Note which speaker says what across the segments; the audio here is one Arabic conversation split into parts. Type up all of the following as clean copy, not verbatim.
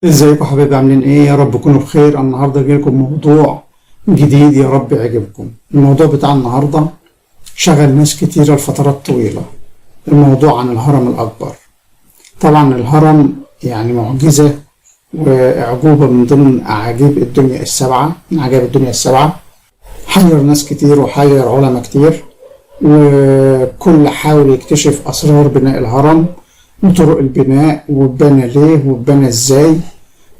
Speaker 1: ازيكم حبايبي عاملين ايه؟ يا رب تكونوا بخير. النهارده جايلكم موضوع جديد يا رب يعجبكم. الموضوع بتاع النهارده شغل ناس كتيرة لفترات طويلة. الموضوع عن الهرم الأكبر. طبعا الهرم يعني معجزة وأعجوبة من ضمن أعاجيب الدنيا السبعة، من عجائب الدنيا السبعة. حير ناس كتير وحير علماء كتير، وكل حاول يكتشف أسرار بناء الهرم وطرق البناء واتبنى ليه واتبنى ازاي.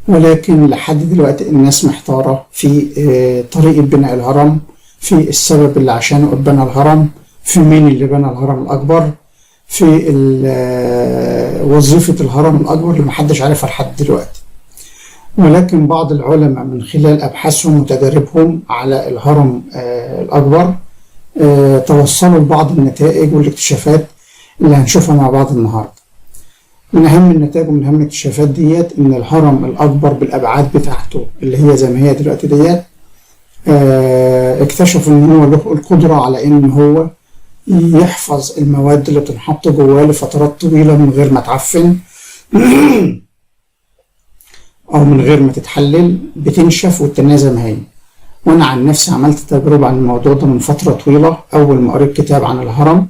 Speaker 1: ولكن لحد دلوقتي الناس محتارة في طريقة بناء الهرم، في السبب اللي عشانه اتبنى الهرم، في مين اللي بنى الهرم الأكبر، في وظيفة الهرم الأكبر اللي محدش عارفها لحد دلوقتي. ولكن بعض العلماء من خلال أبحاثهم وتجاربهم على الهرم الأكبر توصلوا لبعض النتائج والاكتشافات اللي هنشوفها مع بعض النهاردة. من أهم النتائج ومن أهم الاكتشافات ديت إن الهرم الأكبر بالأبعاد بتاعته اللي هي زي ما هي دلوقتي ديت، اكتشفوا إن هو له القدرة على إن هو يحفظ المواد اللي بتنحط جواه لفترات طويلة من غير ما تعفن أو من غير ما تتحلل، بتنشف والتانية زي ما هي. وأنا عن نفسي عملت تجربة عن الموضوع ده من فترة طويلة. أول ما قريت كتاب عن الهرم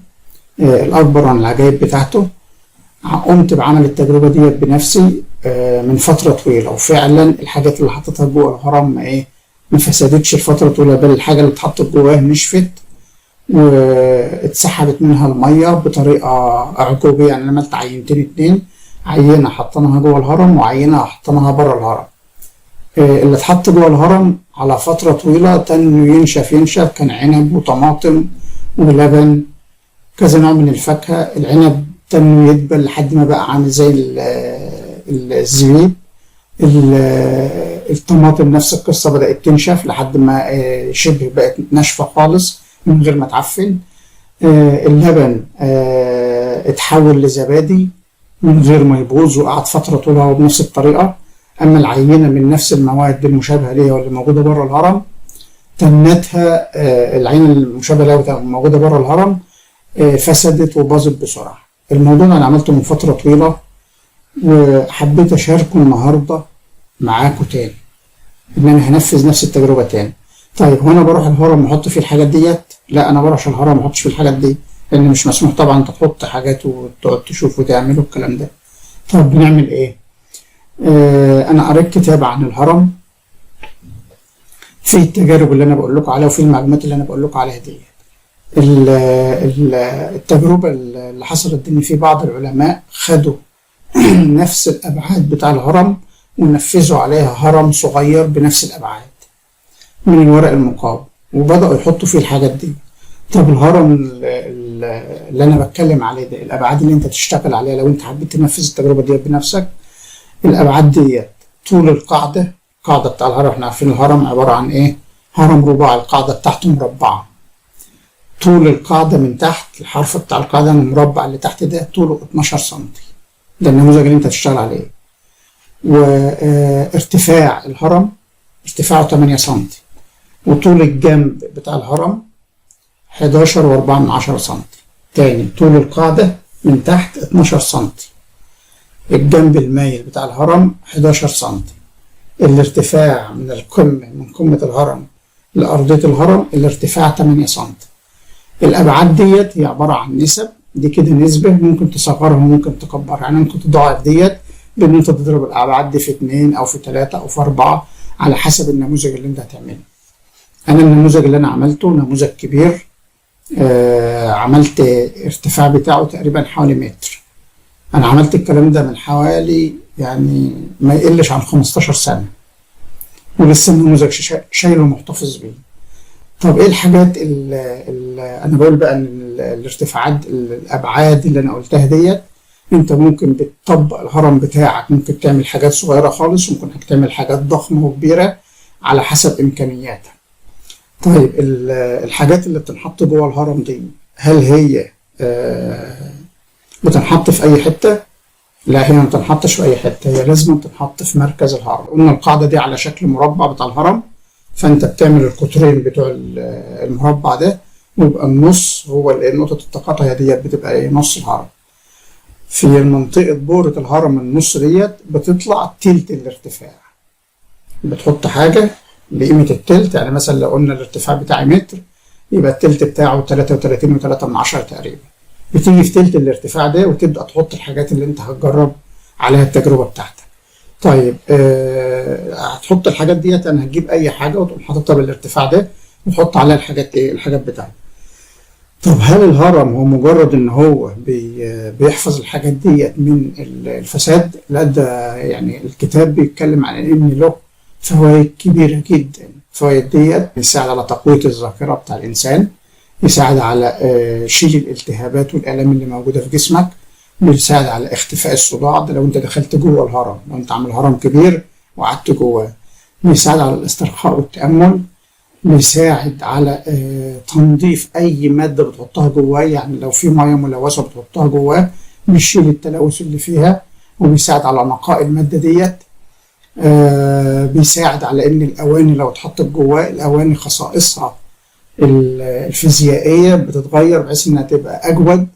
Speaker 1: الأكبر عن العجائب بتاعته، قمت بعمل التجربة دي بنفسي من فترة طويلة، وفعلا الحاجات اللي حطيتها جوه الهرم ما فسدتش الفترة طويلة، بل الحاجة اللي اتحطت جواه نشفت واتسحبت منها المية بطريقة أعجوبية. يعني عملت عينتين اتنين، عينة حطيناها جوه الهرم وعينة حطيناها بره الهرم. اللي اتحط جوه الهرم على فترة طويلة تنه ينشف كان عنب وطماطم ولبن، كذا نوع من الفاكهة. العنب تنه يدبل لحد ما بقى عامل زي الزبيب. الطماطم نفس القصة بدأت تنشف لحد ما شبه بقت ناشفة خالص من غير ما تعفن. اللبن اتحول لزبادي من غير ما يبوظ وقعد فترة طويلة بنفس الطريقة. أما العينة من نفس المواد المشابهة ليها واللي موجودة بره الهرم، تنتها العينة المشابهة ليها موجودة بره الهرم فسدت وباظت بسرعة. الموضوع أنا عملته من فترة طويلة وحبيت أشاركه النهاردة معاكم تاني، إن أنا هنفذ نفس التجربة تاني. طيب هو أنا بروح الهرم وأحط فيه الحاجات ديت؟ لا، أنا بروح الهرم وأحطش فيه الحاجات دي، لأن مش مسموح طبعا أنت تحط حاجات وتقعد تشوف وتعمل الكلام ده. طب بنعمل إيه؟ أنا قريت كتاب عن الهرم في التجارب اللي أنا بقول لكم عليها وفي المعلومات اللي أنا بقول لكم عليها دي. التجربة اللي حصلت إن في بعض العلماء خدوا نفس الأبعاد بتاع الهرم ونفذوا عليها هرم صغير بنفس الأبعاد من الورق المقاوم، وبدأوا يحطوا فيه الحاجات دي. طب الهرم اللي أنا بتكلم عليه ده، الأبعاد اللي أنت تشتغل عليها لو أنت حبيت تنفذ التجربة دي بنفسك، الأبعاد دي طول القاعدة بتاع الهرم. احنا عارفين الهرم عبارة عن إيه؟ هرم رباعي، القاعدة بتاعته مربعة. طول القاعدة من تحت، الحرف بتاع القاعدة المربع اللي تحت ده طوله 12 سنتي، ده النموذج اللي انت هتشتغل عليه. وارتفاع الهرم ارتفاعه 8 سنتي، وطول الجنب بتاع الهرم 11.4 سنتي. تاني، طول القاعدة من تحت 12 سنتي، الجنب المايل بتاع الهرم 11 سنتي. الارتفاع من القمة، من قمة الهرم لأرضية الهرم، الارتفاع 8 سنتي. الأبعاد ديت هي عبارة عن نسب، دي كده نسبة ممكن تصغرها وممكن تكبرها. يعني ممكن تضاعف ديت بإن أنت تضرب الأبعاد دي في 2 أو في 3 أو في 4 على حسب النموذج اللي أنت هتعمله. أنا النموذج اللي أنا عملته نموذج كبير، عملت ارتفاع بتاعه تقريبا حوالي متر. أنا عملت الكلام ده من حوالي يعني ما يقلش عن 15 سنة، ولسه النموذج شايله محتفظ بيه. طب ايه الحاجات اللي انا بقول بقى ان الارتفاعات، الابعاد اللي انا قلتها ديت، انت ممكن بتطبق الهرم بتاعك، ممكن تعمل حاجات صغيره خالص وممكن تعمل حاجات ضخمه وكبيره على حسب امكانياتك. طيب الحاجات اللي بتنحط جوه الهرم دي، هل هي بتنحط في اي حته؟ لا، هي ما بتنحطش في اي حته، هي لازم تنحط في مركز الهرم. قلنا القاعده دي على شكل مربع بتاع الهرم، فانت بتعمل القطرين بتوع المربع ده، ويبقى النص هو نقطة التقاطع ديت بتبقى نص الهرم. في منطقة بورة الهرم النص ديت بتطلع تلت الارتفاع. بتحط حاجة بقيمة التلت، يعني مثلا لو قلنا الارتفاع بتاعي متر يبقى التلت بتاعه 33.3 تقريبا. بتيجي في تلت الارتفاع ده وتبدأ تحط الحاجات اللي انت هتجرب عليها التجربة بتاعتك. طيب هتحط الحاجات ديت، انا هتجيب اي حاجة وتقوم حاططها بالارتفاع ده وتحط عليها الحاجات ايه، الحاجات بتاعتك. طب هل الهرم هو مجرد ان هو بيحفظ الحاجات ديت من الفساد؟ لا، ده يعني الكتاب بيتكلم عن ان له فوائد كبيرة جدا. الفوائد ديت بيساعد على تقوية الذاكرة بتاع الإنسان، بيساعد على شيل الالتهابات والآلام اللي موجودة في جسمك، بيساعد على اختفاء الصداع ده لو انت دخلت جوه الهرم، لو انت عامل هرم كبير وقعدت جواه، بيساعد على الاسترخاء والتأمل، بيساعد على تنظيف أي مادة بتحطها جواه، يعني لو في مياه ملوثة بتحطها جواه بيشيل التلوث اللي فيها، وبيساعد على نقاء المادة ديت. بيساعد على ان الاواني لو اتحطت جواه، الاواني خصائصها الفيزيائيه بتتغير بحيث انها تبقى اجود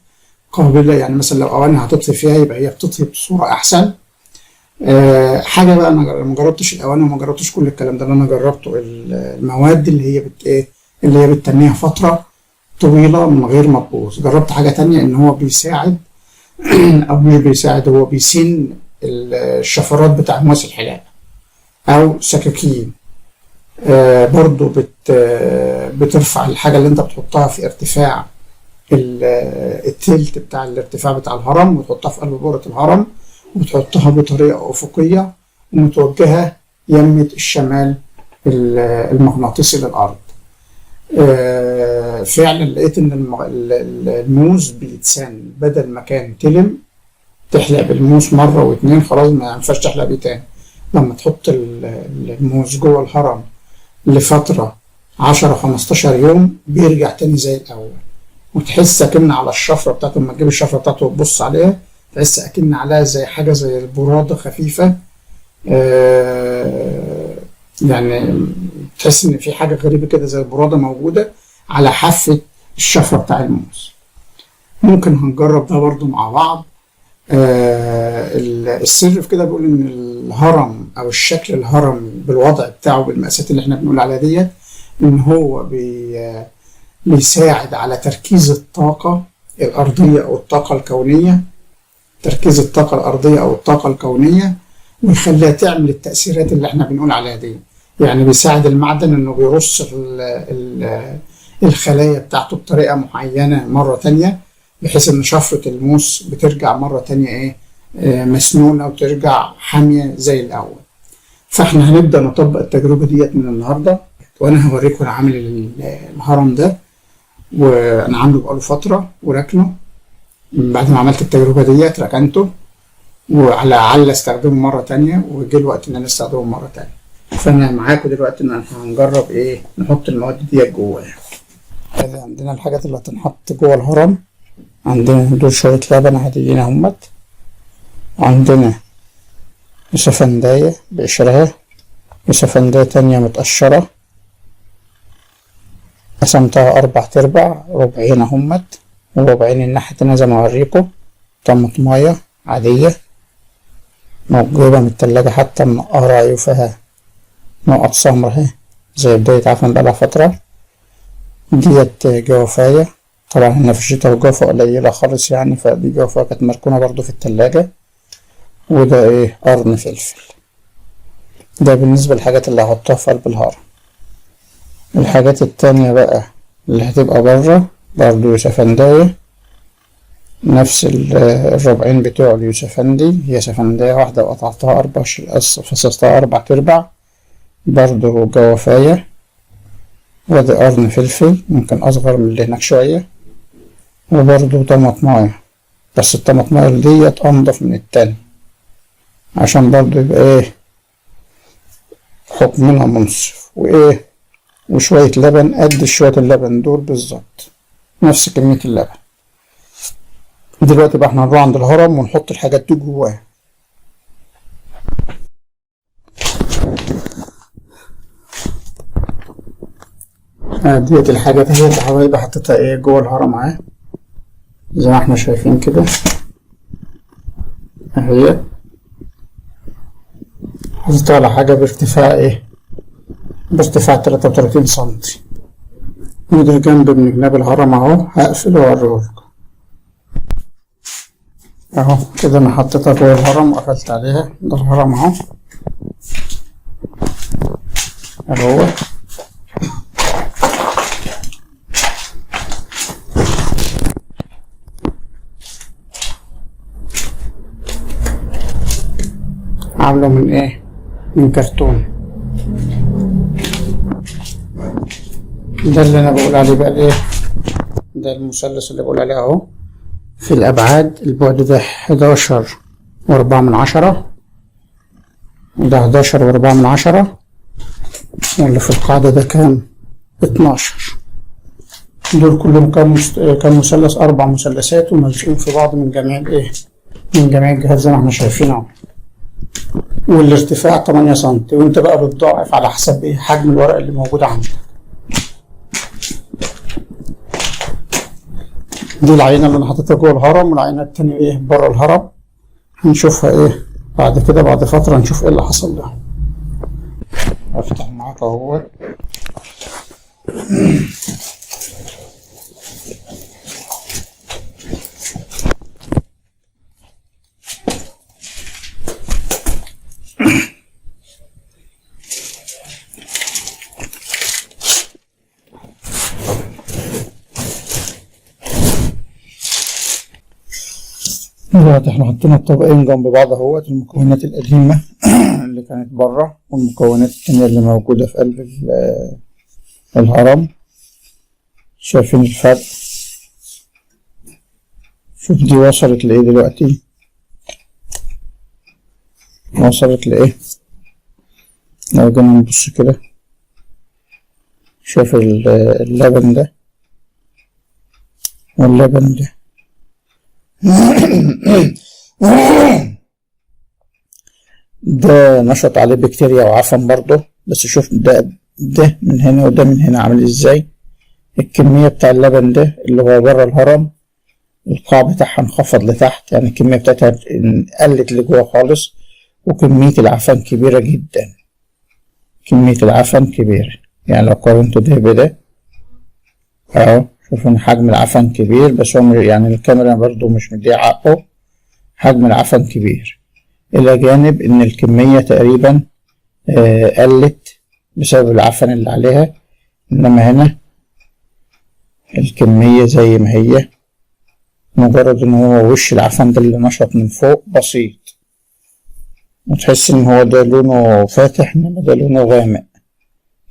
Speaker 1: قابله، يعني مثلا لو اواني هتطفي فيها يبقى هي بتطفي بصوره احسن. حاجه بقى انا ما جربتش الاواني وما جربتش كل الكلام ده، اللي انا جربته المواد اللي هي اللي هي بتتنيها فتره طويله من غير ما تبوظ. جربت حاجه تانية ان هو بيساعد او مش بيساعد، هو بيسن الشفرات بتاع مواسي الحلاقه او سكاكين. برضو بترفع الحاجة اللي انت بتحطها في ارتفاع التلت بتاع الارتفاع بتاع الهرم، وتحطها في قلب بورة الهرم وتحطها بطريقة أفقية ومتوجهة يمة الشمال المغناطيسي للأرض. فعلا لقيت ان الموز بيتسان، بدل ما كان تلم تحلق بالموس مرة واتنين خلاص ما ينفعش تحلق بيه تاني. لما تحط الموز جوه الهرم لفترة 10-15 يوم بيرجع تاني زي الأول، وتحس أكن على الشفرة بتاعته، لما تجيب الشفرة بتاعته وتبص عليها تحس أكن عليها زي حاجة زي البرادة خفيفة. يعني تحس إن في حاجة غريبة كده زي البرادة موجودة على حافة الشفرة بتاع الموز. ممكن هنجرب ده برضو مع بعض. السر في كده بيقول ان الهرم او الشكل الهرم بالوضع بتاعه بالمقاسات اللي احنا بنقول عليها ديت، ان هو بيساعد على تركيز الطاقة الارضية او الطاقة الكونية، تركيز الطاقة الارضية او الطاقة الكونية، ويخليها تعمل التأثيرات اللي احنا بنقول عليها دي. يعني بيساعد المعدن انه بيرص الخلايا بتاعته بطريقة معينة مرة تانية، بحيث ان شفرة الموس بترجع مرة تانية مسنونة وترجع حامية زي الاول. فاحنا هنبدأ نطبق التجربة ديت من النهاردة، وانا هوريكم انا عامل الهرم ده، وانا عامله بقاله فترة وراكنه. بعد ما عملت التجربة ديت ركنته ولعل استخدمه مرة تانية، وجه الوقت ان انا استخدمه مرة تانية. فانا معاكم دلوقتي ان هنجرب نحط المواد ديت جواه. عندنا الحاجات اللي هتنحط جوه الهرم، عندنا دول شوية لبن عاديين اهمت، عندنا يوسفندية بقشرها، يوسفندية تانية متقشرة قسمتها 4/4 ربعين اهمت، وربعين الناحية التانية زي ما اوريكم. طماطماية عادية موجودة من التلاجة حتى منقرة عيوفها نقط سمرا اهي زي بداية عفن بقالها فترة. ديت جوافاية، طبعا هنا في الشتا الجوافة قليلة خالص يعني، فدي جوافة كانت مركونة برضو في التلاجة. وده قرن فلفل. ده بالنسبة للحاجات اللي هحطها في قلب الهرم. الحاجات التانية بقى اللي هتبقى برا برضو يوسفندية، نفس الربعين بتوع اليوسفندي، هي يوسفندية واحدة وقطعتها فصصتها 4/4. برضو جوافاية، وادي قرن فلفل ممكن أصغر من اللي هناك شوية، وبرضو طماطماية، بس الطماطماية ديت أنضف من التاني عشان برضو يبقى حكم منها منصف، وشوية لبن قد شوية اللبن دول بالظبط، نفس كمية اللبن. دلوقتي بقى احنا هنروح عند الهرم ونحط الحاجات دي جواه. ديت الحاجات اهي يا حبايبي حطيتها جوه الهرم اهي زي ما احنا شايفين كده. هي حطيتها على حاجة بارتفاع ايه، بارتفاع 33 سنتي، وده جنب من جناب الهرم اهو. هقفل واوريهولكم اهو كده. انا حطيتها جوه الهرم وقفلت عليها. ده الهرم اهو اهو. عامله من ايه، من كرتون. ده اللي انا بقول عليه بقى الايه، ده المثلث اللي بقول عليه اهو. في الابعاد البعد ده 11.4، وده 11.4، واللي في القاعدة ده كام، 12. دول كلهم كام مثلث، 4 مثلثات وملزوقين في بعض من جميع الايه، من جميع الجهات زي ما احنا شايفين اهو. والارتفاع 8 سم، وانت بقى بتضاعف على حسب ايه حجم الورق اللي موجود عندك. دي العينة اللي انا حاططها جوه الهرم، والعينة التانية ايه بره الهرم. هنشوفها ايه بعد كده، بعد فترة نشوف ايه اللي حصل ده. هفتح معاك اهو. دلوقتي احنا حطينا الطبقين جنب بعض اهوت، المكونات القديمة اللي كانت بره والمكونات التانية اللي موجودة في قلب الهرم. شايفين الفرق؟ شوف دي وصلت لايه دلوقتي، وصلت لايه. لو جينا نبص كده، شايف اللبن ده واللبن ده ده نشط عليه بكتيريا وعفن برضه. بس شوف ده من هنا وده من هنا عامل ازاي. الكمية بتاع اللبن ده اللي هو بره الهرم، القاع بتاعها انخفض لتحت، يعني الكمية بتاعتها قلت لجوه خالص. وكمية العفن كبيرة جدا، كمية العفن كبيرة. يعني لو قارنتوا ده بده اهو، شوفوا ان حجم العفن كبير. بس هو يعني الكاميرا برضو مش مديه حقه، حجم العفن كبير. الى جانب ان الكمية تقريبا قلت بسبب العفن اللي عليها. انما هنا الكمية زي ما هي، مجرد ان هو وش العفن ده اللي نشط من فوق بسيط، وتحس ان هو ده لونه فاتح انما ده لونه غامق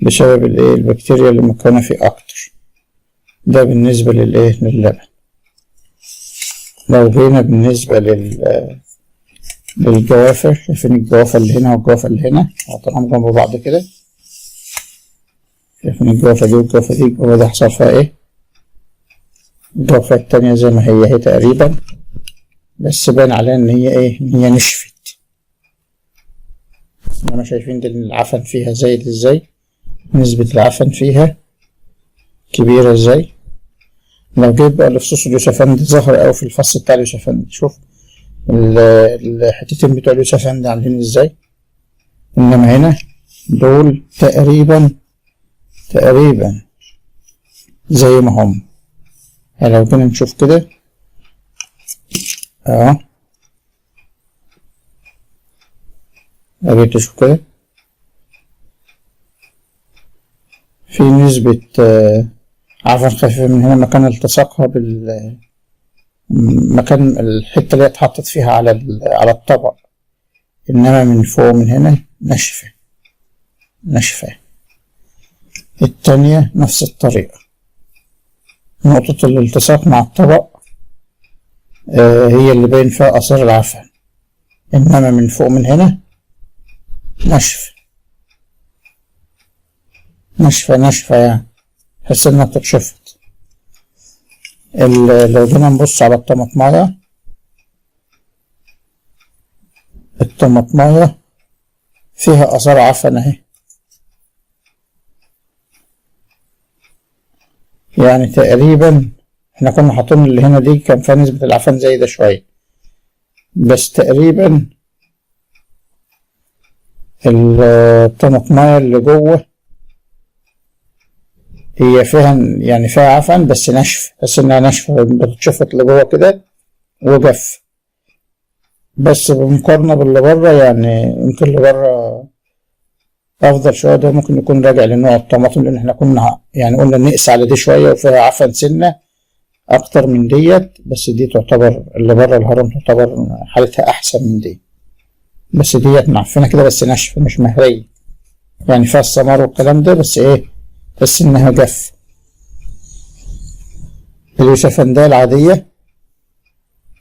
Speaker 1: بسبب الايه البكتيريا اللي مكونة فيه اكتر. ده بالنسبة للايه للبن. لو جينا بالنسبة للجوافة، شايفين الجوافة اللي هنا والجوافة اللي هنا، حطيناهم جنب بعض كده. شايفين الجوافة دي والجوافة دي، الجوافة دي حصل فيها ايه. الجوافة التانية زي ما هي تقريبا، بس باين عليها ان هي ايه، ان هي نشفت. انما شايفين دي العفن فيها زايد ازاي، نسبة العفن فيها كبيرة ازاي. لو جيت بقى لفصوص اليوسفندي، ظهر اوي في الفص بتاع اليوسفندي. شوف الحتتين بتوع اليوسفندي عاملين ازاي. انما هنا دول تقريبا زي ما هم. يعني لو جينا نشوف كده اهو، لو جيت تشوف كده في نسبة عفن خفيفة من هنا مكان التصاقها مكان الحتة اللي اتحطت فيها على الطبق. انما من فوق من هنا ناشفة. التانية نفس الطريقة، نقطة الالتصاق مع الطبق هي اللي باين فيها اثار العفن. انما من فوق من هنا ناشفة يعني تحس انها بتتشفط. لو جينا نبص على الطماطماية فيها اثار عفن اهي. يعني تقريبا احنا كنا حاطين اللي هنا دي كان فيها نسبة العفن زايدة شوية، بس تقريبا الطماطماية اللي جوه هي فيها يعني فيها عفن بس ناشفة، بس انها ناشفة بتتشفط لجوه كده وجف، بس بالمقارنة باللي بره يعني يمكن اللي بره افضل شوية. ده ممكن يكون راجع لنوع الطماطم، لان احنا كنا يعني قلنا نقس على دي شوية وفيها عفن سنة اكتر من ديت، بس دي تعتبر اللي بره الهرم تعتبر حالتها احسن من دي، بس ديت معفنة كده بس ناشفة مش مهرية، يعني فيها الثمار والكلام ده بس ايه بس انها جف. اليوسفندية العادية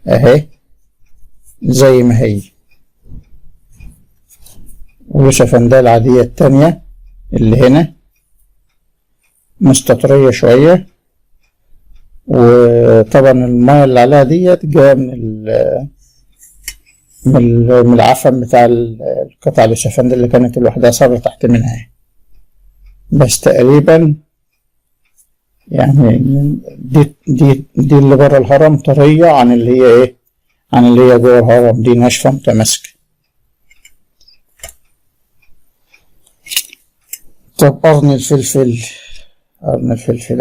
Speaker 1: اهي زي ما هي، واليوسفندية العادية التانية اللي هنا مستطرية شوية، وطبعا المية اللي عليها ديت جاية من العفن بتاع القطع اليوسفندية اللي كانت لوحدها صار تحت منها، بس تقريبا يعني دي اللي بره الهرم طرية عن اللي هي ايه عن اللي هي جوه الهرم، دي ناشفة متماسكة. طب قرن الفلفل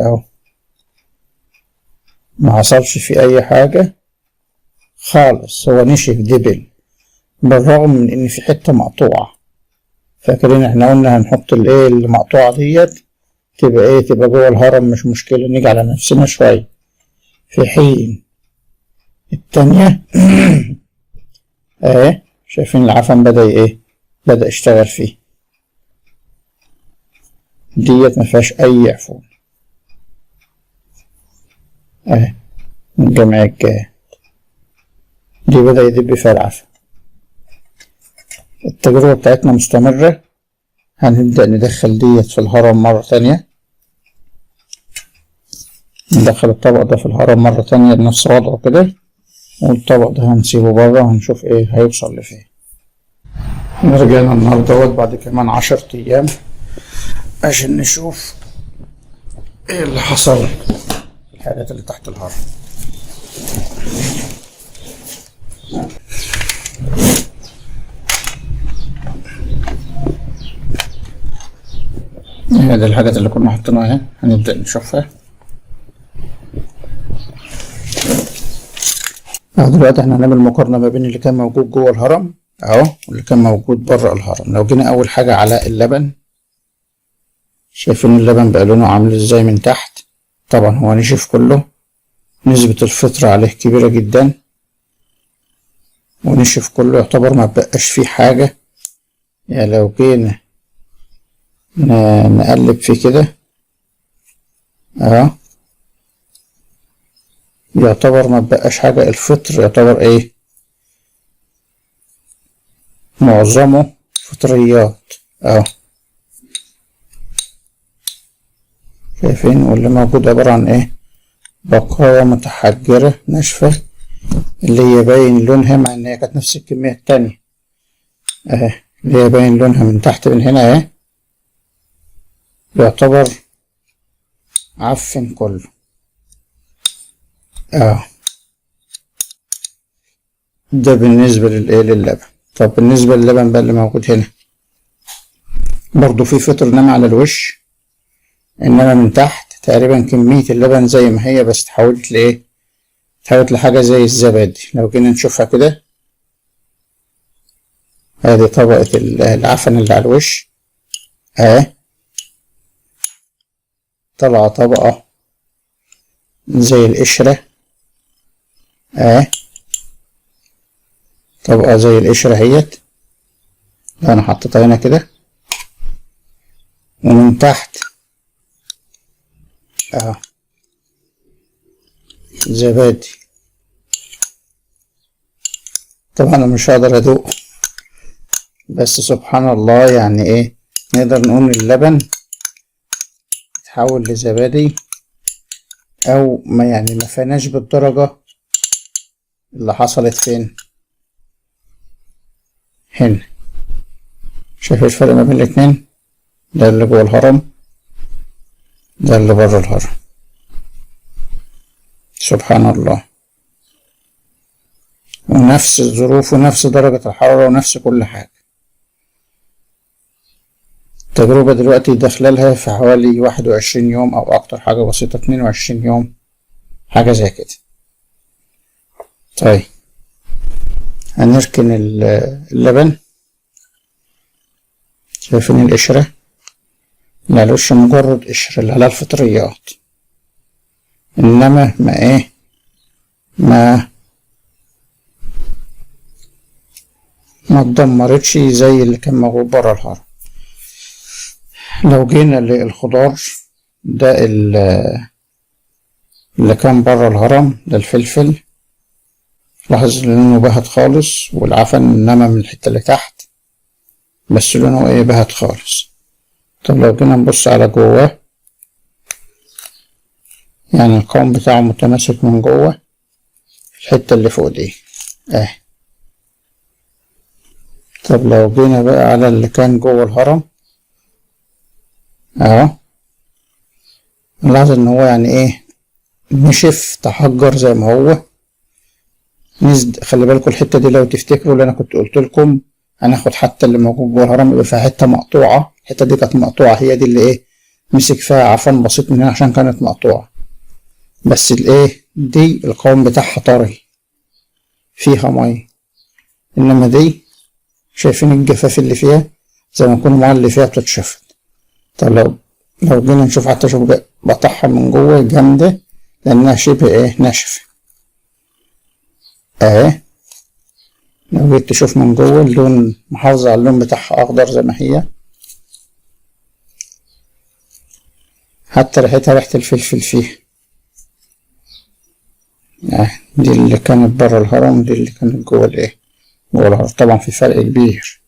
Speaker 1: اهو ما حصلش فيه اي حاجة خالص، هو نشف دبل بالرغم من ان في حتة مقطوعة. فاكرين احنا قلنا هنحط الايه المقطوعة ديت تبقى ايه تبقى جوه الهرم مش مشكلة، نيجي على نفسنا شوية، في حين التانية اهي شايفين العفن بدأ يشتغل فيه، ديت مفيهاش اي عفون اهي من جميع الجهات، دي بدأ يدب فيها العفن. التجربة بتاعتنا مستمرة، هنبدأ ندخل ديت في الهرم مرة تانية، ندخل الطبق ده في الهرم مرة تانية بنفس وضعه كده، والطبق ده هنسيبه بره وهنشوف ايه هيوصل لفين. رجعنا النهاردة بعد كمان 10 أيام عشان نشوف ايه اللي حصل في الحاجات اللي تحت الهرم. هذه الحاجات اللي كنا حاطينها هنبدأ نشوفها. دلوقتي احنا هنعمل مقارنة ما بين اللي كان موجود جوه الهرم اهو واللي كان موجود بره الهرم. لو جينا اول حاجة على اللبن، شايفين اللبن بقى لونه عامل ازاي من تحت، طبعا هو نشف كله، نسبة الفطر عليه كبيرة جدا ونشف كله، يعتبر ما بقاش فيه حاجة. يعني لو جينا نقلب فيه كده اهو يعتبر ما بقاش حاجة، الفطر يعتبر ايه معظمه فطريات اهو، شايفين؟ واللي موجود عبارة عن ايه بقايا متحجرة ناشفة اللي هي باين لونها مع ان هي كانت نفس الكمية التانية اهي، اللي هي باين لونها من تحت من هنا اهي يعتبر عفن كله ده بالنسبة للبن. طب بالنسبة للبن بقى اللي موجود هنا برضو في فطر نام على الوش، انما من تحت تقريبا كمية اللبن زي ما هي، بس تحولت لايه تحولت لحاجة زي الزبادي. لو جينا نشوفها كده ادي طبقة العفن اللي على الوش اهي، طلع طبقة زي القشرة اهي، طبقة زي القشرة اهيت انا حطيتها هنا كده، ومن تحت زبادي. طبعا انا مش هقدر ادوق، بس سبحان الله يعني ايه نقدر نقول اللبن تحول لزبادي، او ما يعني ما فيناش بالدرجة اللي حصلت فين هنا. شايف الفرق ما بين الاتنين؟ ده اللي جوه الهرم، ده اللي بره الهرم. سبحان الله. ونفس الظروف ونفس درجة الحرارة ونفس كل حاجة. التجربة دلوقتي داخلالها في حوالي 21 يوم أو أكتر، حاجة بسيطة 22 يوم، حاجة زي كده. طيب هنركن اللبن. شايفين القشرة؟ لا الوش مجرد قشرة اللي على الفطريات، إنما ما اتدمرتش زي اللي كان موجود برا الهرم. لو جينا للخضار ده اللي كان برا الهرم ده الفلفل، لاحظ لونه بهت خالص، والعفن انما من الحتة اللي تحت بس لونه بهت خالص. طب لو جينا نبص على جواه، يعني القوام بتاعه متماسك من جوه، الحتة اللي فوق دي طب لو جينا بقى على اللي كان جوه الهرم اهو، نلاحظ ان هو يعني نشف تحجر زي ما هو نزد. خلي بالكم الحتة دي لو تفتكروا اللي انا كنت قلت لكم هناخد حتى اللي موجود جوه الهرم يبقى فيها حتة مقطوعة، الحتة دي كانت مقطوعة، هي دي اللي مسك فيها عفن بسيط من هنا عشان كانت مقطوعة، بس دي القوام بتاعها طري فيها مية، انما دي شايفين الجفاف اللي فيها زي ما يكون المية اللي فيها بتتشفط. طب لو جينا نشوف حتى شوف بقطعها من جوه جامدة لانها شبه ناشفة لو جيت تشوف من جوه اللون محافظة على اللون بتاعها اخضر زي ما هي، حتى ريحتها ريحة الفلفل فيها. دي اللي كانت برا الهرم ودي اللي كانت جوه جوه الهرم، طبعا في فرق كبير.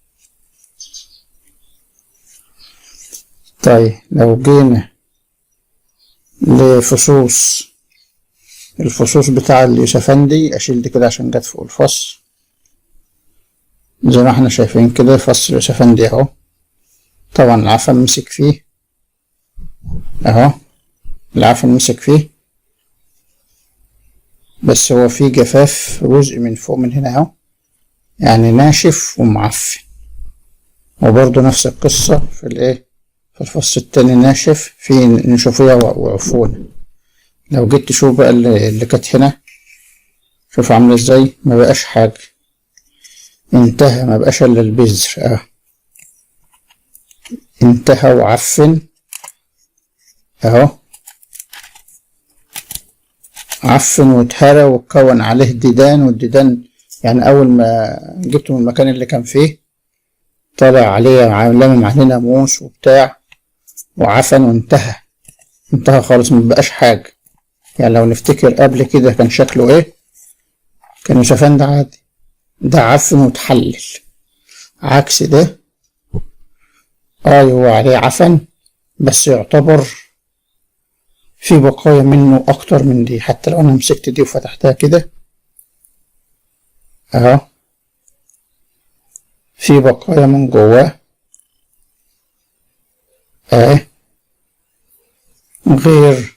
Speaker 1: طيب لو جينا الفصوص بتاع اليوسفندي، اشيل دي كده عشان جت فوق الفص، زي ما احنا شايفين كده فص اليوسفندي اهو، طبعا العفن مسك فيه اهو، العفن مسك فيه بس هو فيه جفاف جزء من فوق من هنا اهو، يعني ناشف ومعفن. وبرضه نفس القصة في الفص التاني ناشف فيه نشوفية وعفونة. لو جيت تشوف بقى اللي كانت هنا، شوف عاملة ازاي، ما بقاش حاجة، انتهى، ما بقاش الا البذر انتهى وعفن اهو، عفن واتهرى واتكون عليه ديدان، والديدان يعني اول ما جبته من المكان اللي كان فيه طلع عليه لامم عليه ناموس وبتاع وعفن وانتهى خالص، ما بقاش حاجة. يعني لو نفتكر قبل كده كان شكله كان يوسفندي عادي، ده عفن وتحلل، عكس ده هو عليه عفن بس يعتبر في بقايا منه اكتر من دي. حتى لو انا مسكت دي وفتحتها كده اهو، في بقايا من جواه غير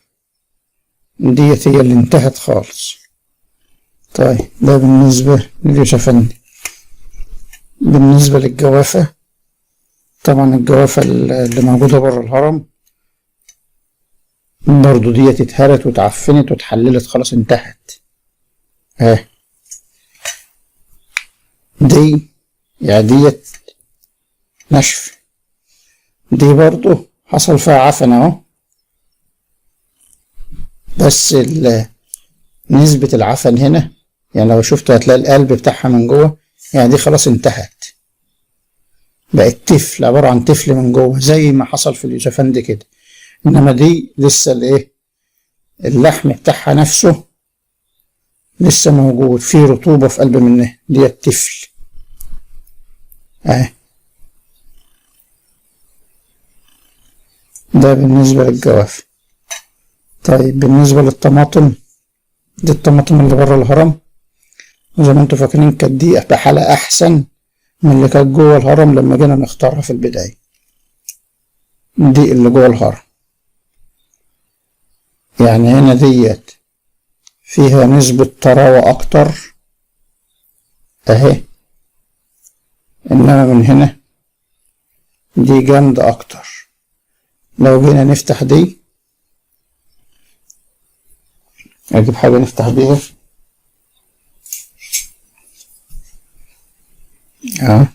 Speaker 1: ديت هي اللي انتهت خالص. طيب ده بالنسبة لليوسفندي. بالنسبة للجوافة، طبعا الجوافة اللي موجودة برا الهرم برضو ديت اتهرت واتعفنت واتحللت خلاص، انتهت دي يعني ديت نشف، دي برضو حصل فيها عفن اهو، بس نسبة العفن هنا يعني لو شفت هتلاقي القلب بتاعها من جوه، يعني دي خلاص انتهت، بقت تفل، عبارة عن تفل من جوه زي ما حصل في اليوسفندي كده. انما دي لسه اللحم بتاعها نفسه لسه موجود، فيه رطوبة في قلب منها، دي التفل ده بالنسبة للجواف. طيب بالنسبة للطماطم، دي الطماطم اللي بره الهرم، وزي ما انتوا فاكرين كانت دي بحالة احسن من اللي كانت جوه الهرم لما جينا نختارها في البداية. دي اللي جوه الهرم يعني هنا ديت فيها نسبة طراوة اكتر اهي، انما من هنا دي جامدة اكتر. لو جينا نفتح دي، اجيب حاجة نفتح بيها اهو.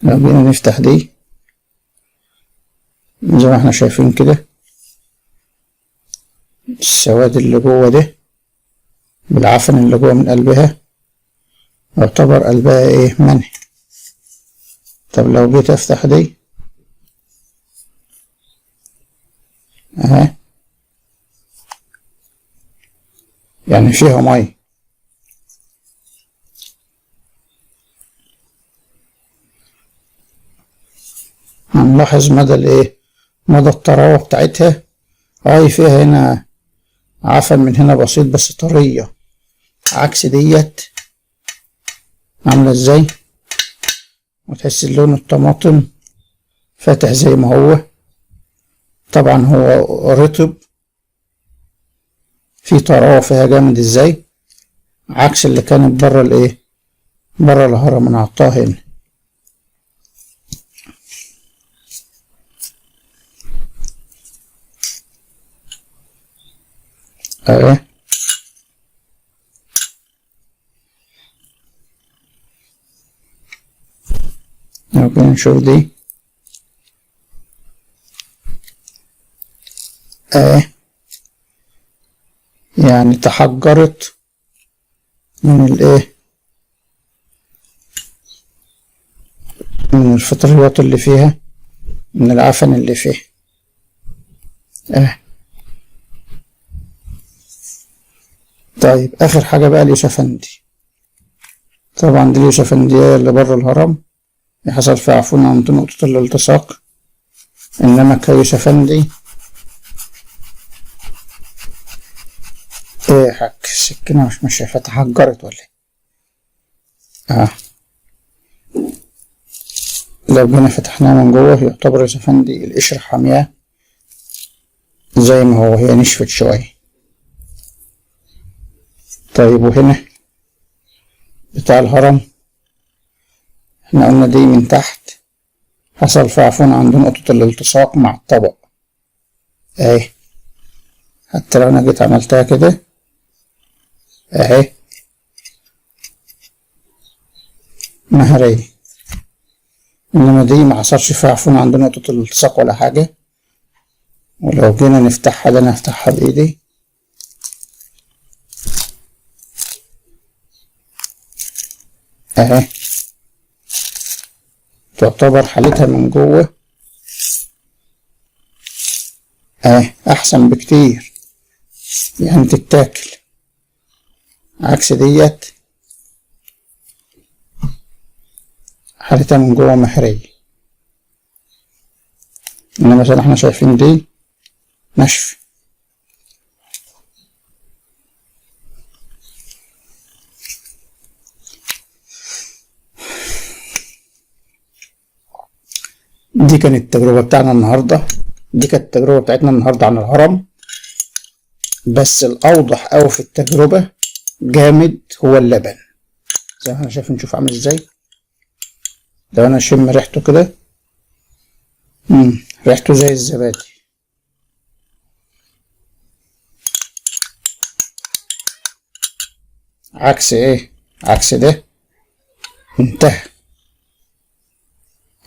Speaker 1: لو جينا نفتح دي زي ما احنا شايفين كده، السواد اللي جوه ده بالعفن اللي جوه من قلبها يعتبر قلبها ايه، منهي. طب لو جيت افتح دي اهي، يعني فيها ميه. هنلاحظ مدى الايه، مدى الطراوة بتاعتها. فيها هنا عفن من هنا بسيط بس طرية، عكس ديت عاملة ازاي، وتحس لون الطماطم فاتح زي ما هو. طبعا هو رطب، في طراوة فيها جامد ازاي، عكس اللي كانت برا الايه، برا الهرم. انا هحطها هنا اهي. ممكن نشوف دي اهي، يعني تحجرت من الايه، من الفطريات اللي فيها، من العفن اللي فيها طيب اخر حاجة بقى اليوسفندي. طبعا دي اليوسفندية اللي بره الهرم يحصل فيها عفونة عند نقطة الالتصاق، انما كيوسفندي ايه حك السكينة مش ماشية، فتحجرت ولا ايه؟ لو جينا فتحناه من جوه يعتبر يوسفندي القشرة حامياه زي ما هو، هي نشفت شوية. طيب وهنا بتاع الهرم احنا قلنا دي من تحت حصل فيها عفونة عند نقطة الالتصاق مع الطبق اهي. حتى لو انا جيت عملتها كده اهي مهرية، انما دي ما حصلش فيها عفونة عند نقطة الالتصاق ولا حاجة. ولو جينا نفتحها، ده انا هفتحها بايدي اهي، تعتبر حالتها من جوه اهي احسن بكتير، يعني تتاكل، عكس ديت حالتها من جوه محرية. انما زي ما احنا شايفين دي ناشفة. دي كانت التجربة بتاعنا النهاردة، دي كانت التجربة بتاعتنا النهاردة عن الهرم. بس الأوضح أوي في التجربة جامد هو اللبن، زي ما احنا شايفين. نشوف عامل ازاي. لو انا اشم ريحته كده، ريحته زي الزبادي. عكس ايه، عكس ده انتهى.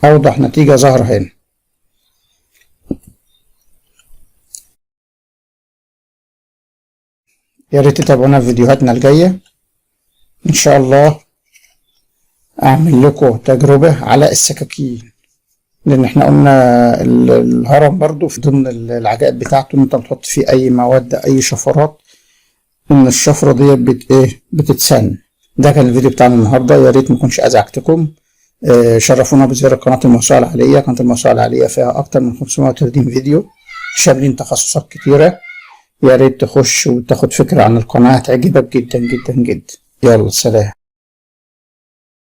Speaker 1: اوضح نتيجة ظاهرة هنا. يا ريت تتابعونا في فيديوهاتنا الجاية ان شاء الله. اعمل لكم تجربة على السكاكين، لان احنا قلنا الهرم برضو في ضمن العجائب بتاعته ان انت بتحط فيه اي مواد، اي شفرات، ان الشفرة دي بتتسن. ده كان الفيديو بتاعنا النهاردة. يا ريت مكنش ازعجتكم. شرفونا بزيارة قناة الموسوعة العالية. قناة الموسوعة العالية فيها اكتر من 530 فيديو شاملين تخصصات كتيرة. يا ريت تخش وتاخد فكرة عن القناة، هتعجبك جدا جدا جدا. يلا سلام.